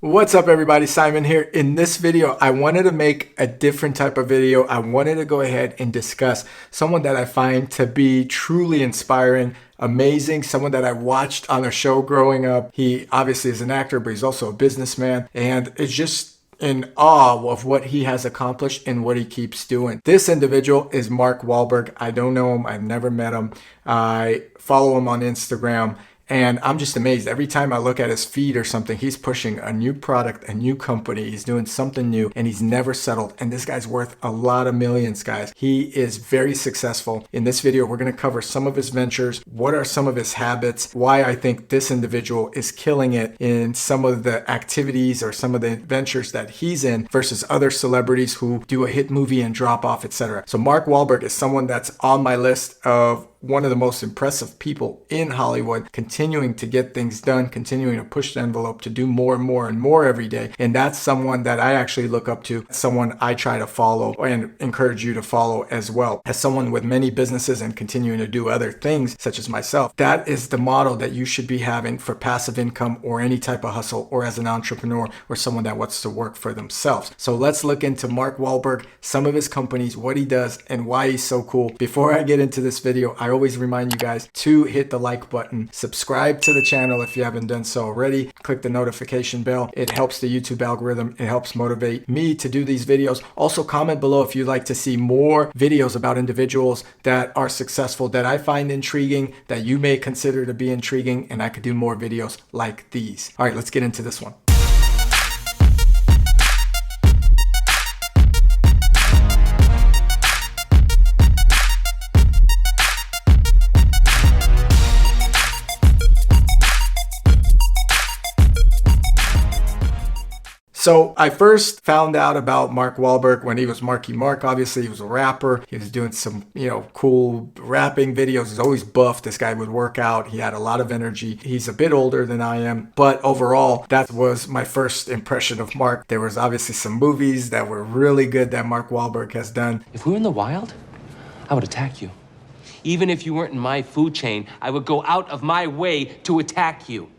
What's up everybody, Simon here. In this video, I wanted to make a different type of video. I wanted to go ahead and discuss someone that I find to be truly inspiring, amazing, someone that I watched on a show growing up. He obviously is an actor, but he's also a businessman, and it's just in awe of what he has accomplished and what he keeps doing. This individual is Mark Whalberg. I don't know him. I've never met him. I follow him on Instagram. And I'm just amazed. Every time I look at his feed or something, he's pushing a new product, a new company. He's doing something new and he's never settled. And this guy's worth a lot of millions, guys. He is very successful. In this video, we're going to cover some of his ventures. What are some of his habits? Why I think this individual is killing it in some of the activities or some of the ventures that he's in versus other celebrities who do a hit movie and drop off, etc. So Mark Whalberg is someone that's on my list of one of the most impressive people in Hollywood, continuing to get things done, continuing to push the envelope to do more and more and more every day. And that's someone that I actually look up to, someone I try to follow and encourage you to follow as well. As someone with many businesses and continuing to do other things, such as myself, that is the model that you should be having for passive income or any type of hustle, or as an entrepreneur or someone that wants to work for themselves. So let's look into Mark Whalberg, some of his companies, what he does, and why he's so cool. Before I get into this video, I always remind you guys to hit the like button, subscribe to the channel if you haven't done so already, click the notification bell. It helps the YouTube algorithm. It helps motivate me to do these videos. Also comment below if you'd like to see more videos about individuals that are successful that I find intriguing, that you may consider to be intriguing, and I could do more videos like these. All right, let's get into this one. So I first found out about Mark Whalberg when he was Marky Mark. Obviously, he was a rapper. He was doing some, cool rapping videos. He's always buff. This guy would work out. He had a lot of energy. He's a bit older than I am, but overall, that was my first impression of Mark. There was obviously some movies that were really good that Mark Whalberg has done. If we were in the wild, I would attack you. Even if you weren't in my food chain, I would go out of my way to attack you.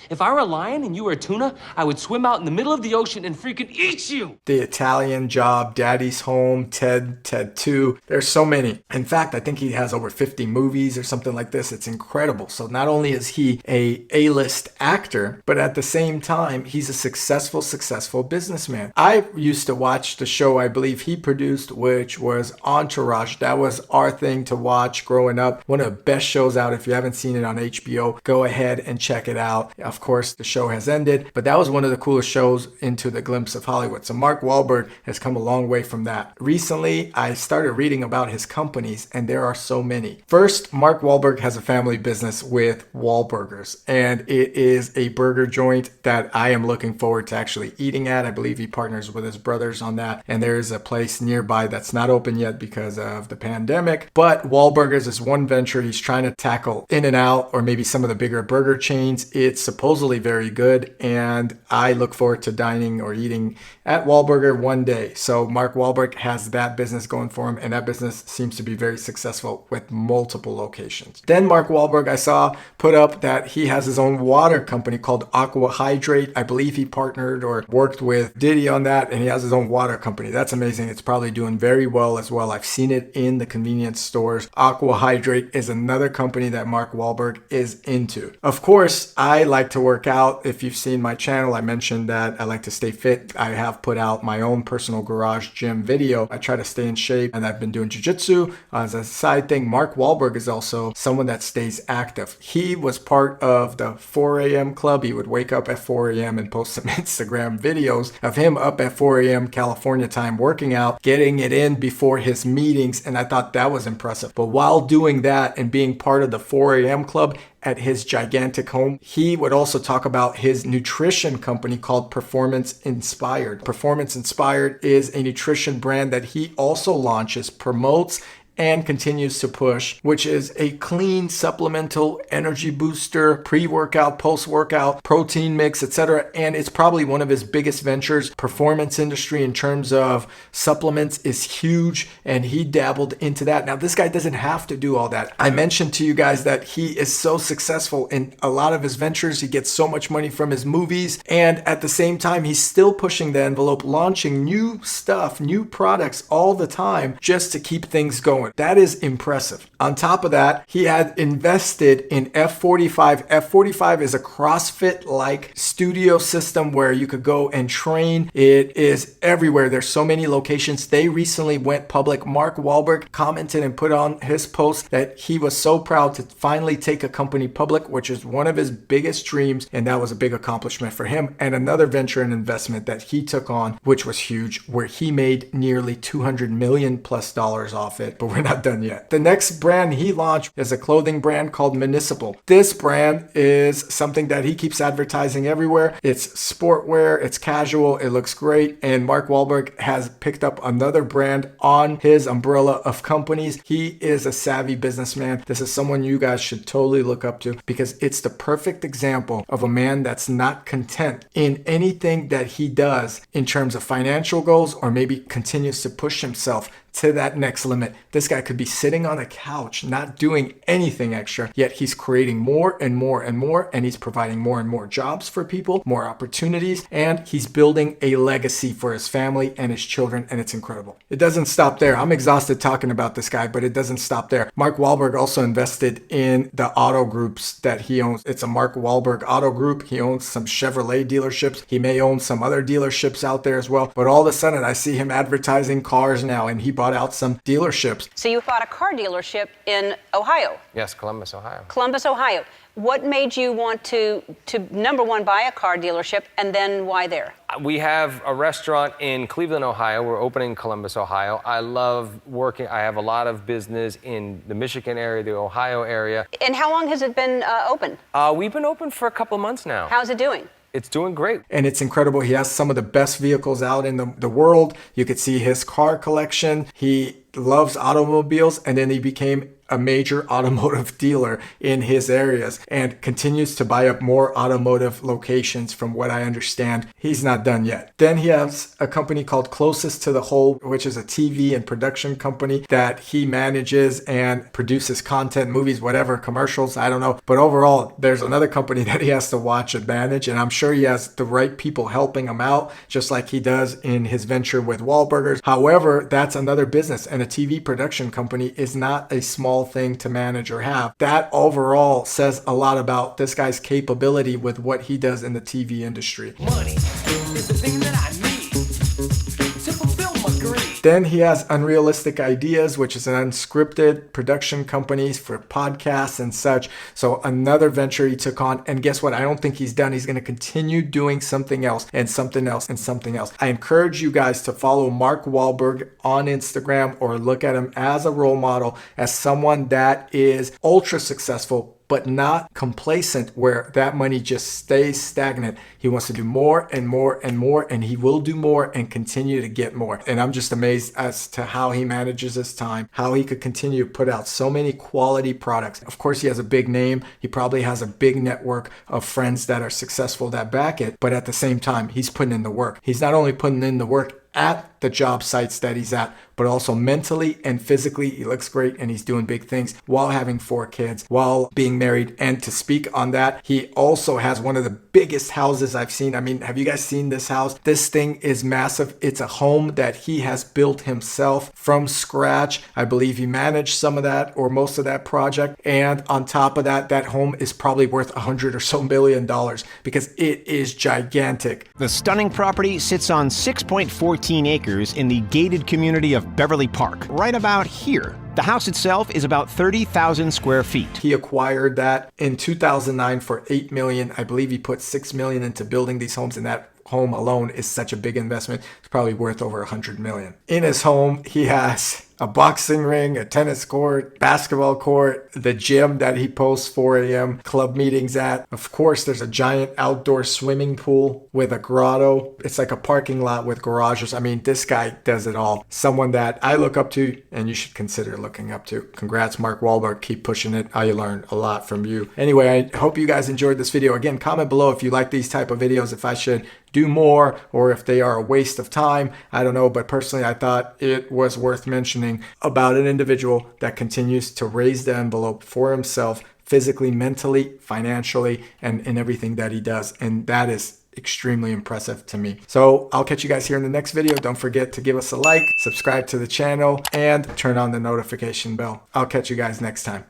If I were a lion and you were a tuna, I would swim out in the middle of the ocean and freaking eat you. The Italian Job, Daddy's Home, Ted 2. There's so many. In fact, I think he has over 50 movies or something like this. It's incredible. So not only is he a A-list actor, but at the same time, he's a successful businessman. I used to watch the show I believe he produced, which was Entourage. That was our thing to watch growing up. One of the best shows out. If you haven't seen it on HBO, go ahead and check it out. Of course, the show has ended, but that was one of the coolest shows into the glimpse of Hollywood. So Mark Whalberg has come a long way from that. Recently, I started reading about his companies, and there are so many. First, Mark Whalberg has a family business with Wahlburgers, and it is a burger joint that I am looking forward to actually eating at. I believe he partners with his brothers on that, and there is a place nearby that's not open yet because of the pandemic, but Wahlburgers is one venture he's trying to tackle. In-N-Out or maybe some of the bigger burger chains, it's supposedly very good, and I look forward to dining or eating at Wahlburger one day. So Mark Whalberg has that business going for him, and that business seems to be very successful with multiple locations. Then Mark Whalberg, I saw put up that he has his own water company called Aqua Hydrate. I believe he partnered or worked with Diddy on that, and he has his own water company. That's amazing. It's probably doing very well as well. I've seen it in the convenience stores. Aqua Hydrate is another company that Mark Whalberg is into. Of course, I like to work out. If you've seen my channel, I mentioned that I like to stay fit. I have put out my own personal garage gym video. I try to stay in shape, and I've been doing jiu-jitsu as a side thing. Mark Whalberg is also someone that stays active. He was part of the 4 a.m. club. He would wake up at 4 a.m. and post some Instagram videos of him up at 4 a.m. California time working out, getting it in before his meetings, and I thought that was impressive. But while doing that and being part of the 4 a.m. club at his gigantic home, he would also talk about his nutrition company called Performance Inspired. Performance Inspired is a nutrition brand that he also launches, promotes, and continues to push, which is a clean supplemental energy booster, pre-workout, post-workout, protein mix, etc. And it's probably one of his biggest ventures. Performance industry in terms of supplements is huge, and he dabbled into that. Now, this guy doesn't have to do all that. I mentioned to you guys that he is so successful in a lot of his ventures. He gets so much money from his movies, and at the same time, he's still pushing the envelope, launching new stuff, new products all the time just to keep things going. That is impressive. On top of that, he had invested in F45. F45 is a CrossFit-like studio system where you could go and train. It is everywhere. There's so many locations. They recently went public. Mark Whalberg commented and put on his post that he was so proud to finally take a company public, which is one of his biggest dreams, and that was a big accomplishment for him. And another venture and investment that he took on, which was huge, where he made nearly $200 million plus off it, but we're not done yet. The next brand he launched is a clothing brand called Municipal. This brand is something that he keeps advertising everywhere. It's sportwear, it's casual, it looks great, and Mark Whalberg has picked up another brand on his umbrella of companies. He is a savvy businessman. This is someone you guys should totally look up to because it's the perfect example of a man that's not content in anything that he does in terms of financial goals, or maybe continues to push himself to that next limit. This guy could be sitting on a couch, not doing anything extra, yet he's creating more and more and more, and he's providing more and more jobs for people, more opportunities, and he's building a legacy for his family and his children, and it's incredible. It doesn't stop there. I'm exhausted talking about this guy, but it doesn't stop there. Mark Whalberg also invested in the auto groups that he owns. It's a Mark Whalberg auto group. He owns some Chevrolet dealerships. He may own some other dealerships out there as well, but all of a sudden I see him advertising cars now, and he bought out some dealerships. So you bought a car dealership in Ohio? Yes, Columbus, Ohio. Columbus, Ohio. What made you want to number one, buy a car dealership, and then why there? We have a restaurant in Cleveland, Ohio. We're opening in Columbus, Ohio. I love working. I have a lot of business in the Michigan area, the Ohio area. And how long has it been open? We've been open for a couple of months now. How's it doing? It's doing great. And it's incredible. He has some of the best vehicles out in the world. You could see his car collection. He loves automobiles, and then he became a major automotive dealer in his areas and continues to buy up more automotive locations from what I understand. He's not done yet. Then he has a company called Closest to the Whole, which is a TV and production company that he manages and produces content, movies, whatever, commercials, I don't know. But overall, there's another company that he has to watch and manage, and I'm sure he has the right people helping him out, just like he does in his venture with Wahlburgers. However, that's another business, and a TV production company is not a small thing to manage or have. That overall says a lot about this guy's capability with what he does in the TV industry. Money is the thing that I need to fulfill my greed. Then he has Unrealistic Ideas, which is an unscripted production company for podcasts and such. So another venture he took on. And guess what? I don't think he's done. He's going to continue doing something else and something else and something else. I encourage you guys to follow Mark Whalberg on Instagram or look at him as a role model, as someone that is ultra successful, but not complacent where that money just stays stagnant. He wants to do more and more and more, and he will do more and continue to get more. And I'm just amazed as to how he manages his time, how he could continue to put out so many quality products. Of course, he has a big name. He probably has a big network of friends that are successful that back it, but at the same time, he's putting in the work. He's not only putting in the work at the job sites that he's at, but also mentally and physically. He looks great, and he's doing big things while having 4 kids, while being married. And to speak on that, he also has one of the biggest houses I've seen. I mean, have you guys seen this house? This thing is massive. It's a home that he has built himself from scratch. I believe he managed some of that or most of that project. And on top of that, that home is probably worth $100 or so million because it is gigantic. The stunning property sits on 6.14 acres in the gated community of Beverly Park, right about here. The house itself is about 30,000 square feet. He acquired that in 2009 for $8 million. I believe he put $6 million into building these homes, and that home alone is such a big investment. It's probably worth over 100 million. In his home, he has a boxing ring, a tennis court, basketball court, the gym that he posts 4 a.m. club meetings at. Of course, there's a giant outdoor swimming pool with a grotto. It's like a parking lot with garages. I mean, this guy does it all. Someone that I look up to and you should consider looking up to. Congrats, Mark Whalberg. Keep pushing it. I learned a lot from you. Anyway, I hope you guys enjoyed this video. Again, comment below if you like these type of videos, if I should do more or if they are a waste of time. I don't know, but personally, I thought it was worth mentioning about an individual that continues to raise the envelope for himself physically, mentally, financially, and in everything that he does. And that is extremely impressive to me. So I'll catch you guys here in the next video. Don't forget to give us a like, subscribe to the channel, and turn on the notification bell. I'll catch you guys next time.